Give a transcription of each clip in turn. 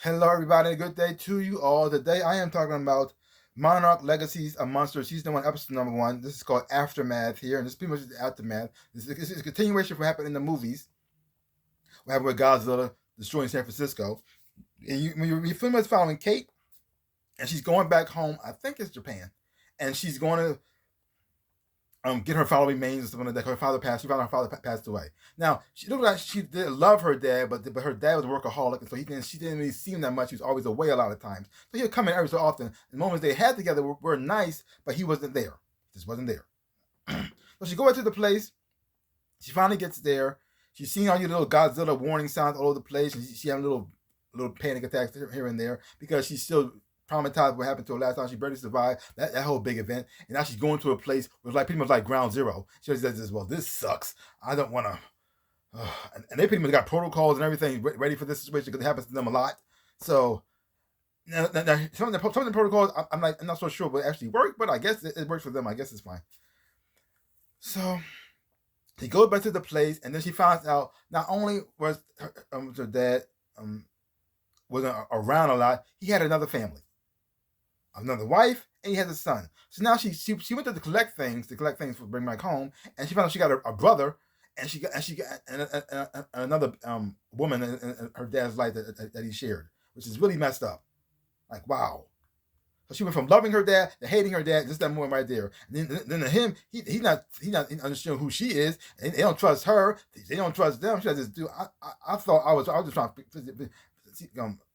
Hello, everybody. Good day to you all. Today, I am talking about Monarch Legacies of Monsters, Season 1, Episode number 1. This is called Aftermath here, and this is pretty much the aftermath. This is a continuation of what happened in the movies, what happened with Godzilla destroying San Francisco. And you pretty much following Kate, and she's going back home. I think it's Japan, and she's going to get her father remains or something like that. Her father passed. She found her father passed away. Now she looked like she did love her dad, but her dad was a workaholic, and so she didn't really see him that much. He was always away a lot of times. So he would come in every so often. The moments they had together were nice, but he wasn't there. He just wasn't there. So she goes to the place. She finally gets there. She's seeing all your little Godzilla warning signs all over the place, and she having little panic attacks here and there because she's still traumatized what happened to her last time. She barely survived that whole big event, and now she's going to a place where it's like pretty much like ground zero. She says this, well, this sucks. I don't want to. And they pretty much got protocols and everything ready for this situation because it happens to them a lot. So now some of the protocols, I'm not so sure what actually work, but I guess it works for them. I guess it's fine. So she goes back to the place, and then she finds out not only was her dad wasn't around a lot, he had another family, another wife, and he has a son. So now she went to collect things for bring back home, and she found out she got a brother, and she got another woman in her dad's life that he shared, which is really messed up. Like, wow. So she went from loving her dad to hating her dad. Just that moment right there. And then to him, he's not understanding who she is. And they don't trust her. They don't trust them. She has this dude. I thought I was just trying to.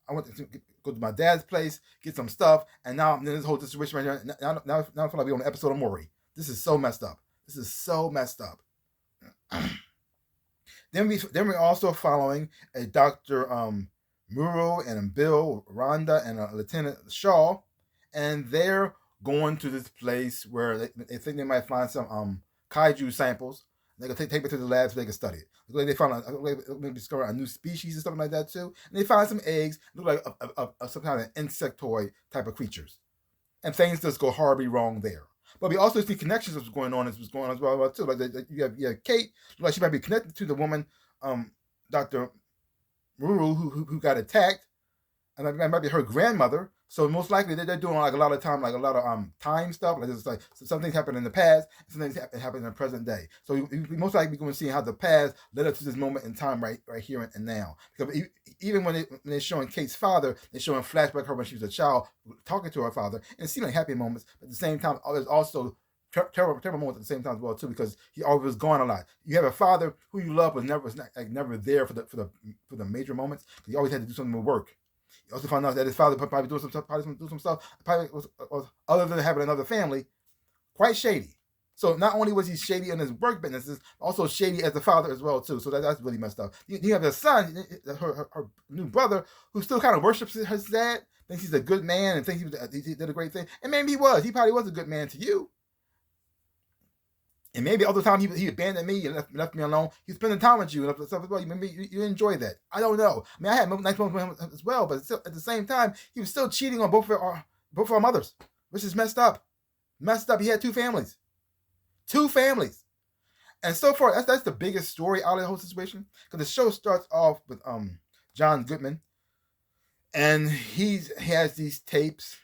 I went to go to my dad's place, get some stuff, and now I'm in this whole situation right here. Now I feel like we're on an episode of Maury. This is so messed up. This is so messed up. Then we're also following a Dr. Muro and Bill Rhonda and Lieutenant Shaw, and they're going to this place where they think they might find some kaiju samples. They can take it to the lab so they can study it. Look like they found maybe discover a new species and stuff like that too. And they find some eggs, look like some kind of insectoid type of creatures, and things just go horribly wrong there. But we also see connections of what's going on as well too. Like you have Kate, like she might be connected to the woman, Dr. Ruru, who got attacked, and that might be her grandmother. So most likely they're doing like a lot of time stuff. Like it's like some things happened in the past, some things happen in the present day. So we most likely going to see how the past led up to this moment in time right here and now. Because even when they're showing Kate's father, they're showing flashback of her when she was a child talking to her father, and it seemed like happy moments. But at the same time, there's also terrible moments at the same time as well too, because he always was gone a lot. You have a father who you love was never there for the major moments. He always had to do something with work. He also found out that his father probably doing some stuff, probably was other than having another family, quite shady. So not only was he shady in his work businesses, also shady as a father as well too. So that's really messed up. You have a son, her new brother, who still kind of worships his dad, thinks he's a good man, and thinks he did a great thing. And maybe he was. He probably was a good man to you. And maybe all the time he abandoned me and left me alone. He spending time with you and stuff as well. Maybe you enjoy that. I don't know. I mean, I had nice moments with him as well, but still, at the same time, he was still cheating on both of our mothers, which is messed up. Messed up. He had two families, and so far that's the biggest story out of the whole situation. Because the show starts off with John Goodman, and he has these tapes,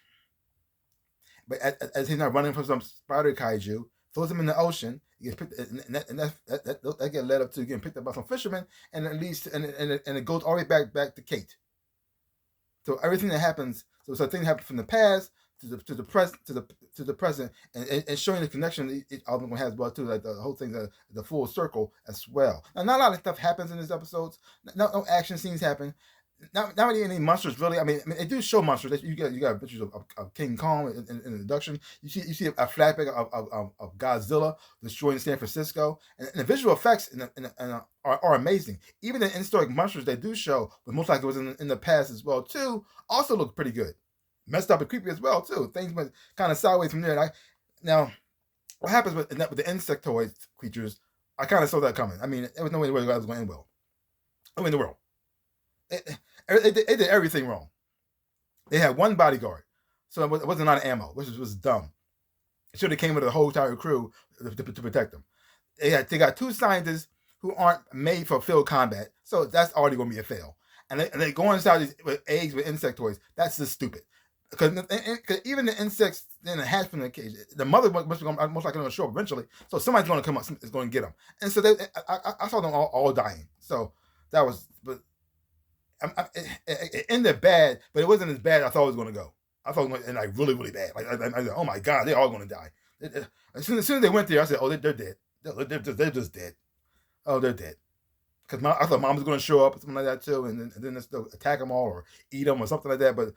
but as he's not running from some spider kaiju, throws him in the ocean. He gets picked, and that get led up to getting picked up by some fishermen, and at least and it goes all the way back to Kate. So everything that happens, so things happen from the past to the present, and showing the connection each album has well too, like the whole thing, the full circle as well. Now, not a lot of stuff happens in these episodes. No action scenes happen. Not really any monsters really. I mean, they do show monsters. You got pictures of King Kong in the introduction. You see a flashback of Godzilla destroying San Francisco, and the visual effects are amazing. Even the historic monsters they do show, but most likely it was in the past as well too, also look pretty good. Messed up and creepy as well too. Things went kind of sideways from there. Now, what happens with the insectoid creatures? I kind of saw that coming. I mean, there was no way the guy was going to end well. I mean, the world. They did everything wrong. They had one bodyguard, so it wasn't out of ammo, which was dumb. It should have came with a whole entire crew to protect them. They got two scientists who aren't made for field combat, so that's already going to be a fail. and they go inside these with eggs with insect toys. That's just stupid. Because even the insects in the hatch from the cage, the mother most likely going to show up eventually. So somebody's going to come up, is going to get them. And so I saw them all dying. So that was, but it ended bad, but it wasn't as bad as I thought it was going to go. I thought it was going to end like really, really bad. Like I said, oh my God, they're all going to die. As soon as they went there, I said, oh, they're dead. They're just dead. Oh, they're dead. Because I thought mom was going to show up or something like that too, and then still attack them all or eat them or something like that. But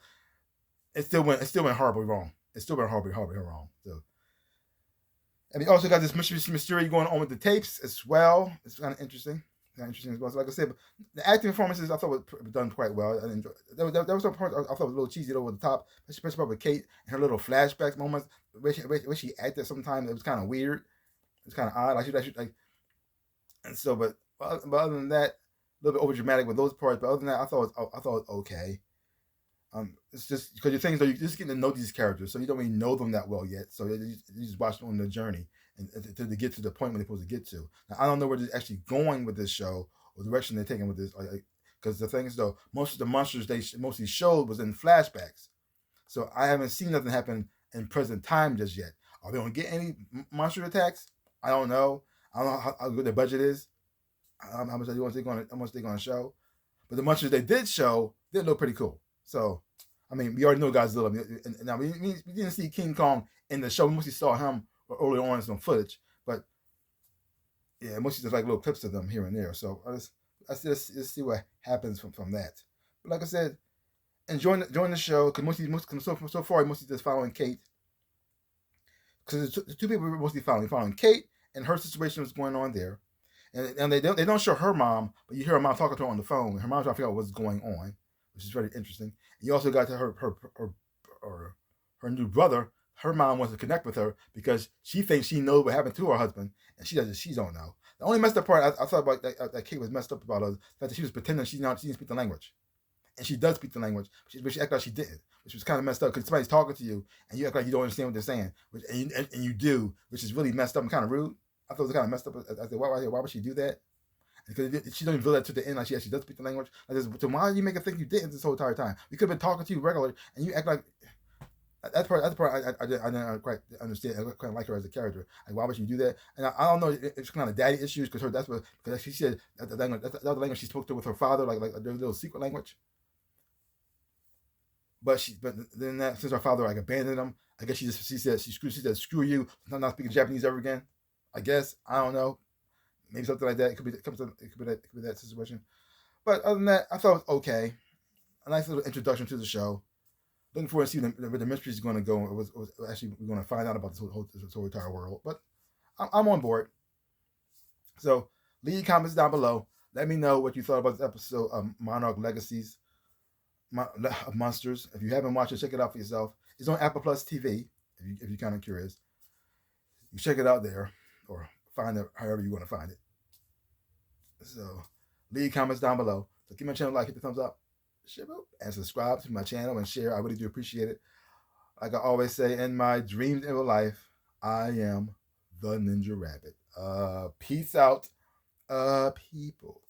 it still went horribly wrong. It still went horribly wrong. So, and we also got this mystery going on with the tapes as well. It's kind of interesting. Interesting as well. So like I said, the acting performances I thought was done quite well. I enjoyed. There was some parts I thought was a little cheesy over the top, especially with Kate and her little flashbacks moments. Where she acted sometimes it was kind of weird. It was kind of odd. Like, and so, but other than that, a little bit over dramatic with those parts. But other than that, I thought it was okay. It's just because your things are you just getting to know these characters, so you don't really know them that well yet. So you just watch them on the journey and to get to the point where they're supposed to get to. Now I don't know where they're actually going with this show or the direction they're taking with this. Because the thing is though, most of the monsters they mostly showed was in flashbacks, so I haven't seen nothing happen in present time just yet. Are they going to get any monster attacks? I don't know. I don't know how good their budget is. How much they're going to show. But the monsters they did show did look pretty cool. So, I mean, we already know Godzilla. Now, we didn't see King Kong in the show. We mostly saw him early on in some footage. But, yeah, mostly just like little clips of them here and there. So, let's see what happens from that. But like I said, enjoying the show. Because so far, mostly just following Kate. Because the two people were mostly following Kate and her situation was going on there. And they don't show her mom, but you hear her mom talking to her on the phone. Her mom's trying to figure out what's going on, which is very interesting. And you also got to her new brother. Her mom wants to connect with her because she thinks she knows what happened to her husband, and she don't know. The only messed up part I thought about that Kate was messed up about was that she was pretending she didn't speak the language, and she does speak the language, but she acted like she didn't, which was kind of messed up because somebody's talking to you and you act like you don't understand what they're saying, and you do, which is really messed up and kind of rude. I thought it was kind of messed up. I said, why would she do that? Because she doesn't reveal that to the end, like she actually does speak the language. I said, so why do you make her think you didn't this whole entire time? We could have been talking to you regularly, and you act like that's part I didn't quite understand. I quite like her as a character. Like, why would she do that? And I don't know if it's kind of daddy issues because she said that the language she spoke to with her father, like their little secret language. But then since her father like abandoned him, I guess she said screw you, I'm not speaking Japanese ever again. I guess I don't know, maybe something like that. It could be that situation. But other than that, I thought it was okay. A nice little introduction to the show. Looking forward to see where the mystery is going to go. It was actually we're going to find out about this whole entire world. But I'm on board. So leave comments down below. Let me know what you thought about this episode of Monarch Legacies of Monsters. If you haven't watched it, check it out for yourself. It's on Apple Plus TV. If you're kind of curious, you check it out there. Or find it however you want to find it. So leave comments down below. So give my channel a like, hit the thumbs up, and subscribe to my channel and share. I really do appreciate it. Like I always say, in my dreams in real life, I am the Ninja Rabbit. Peace out, people.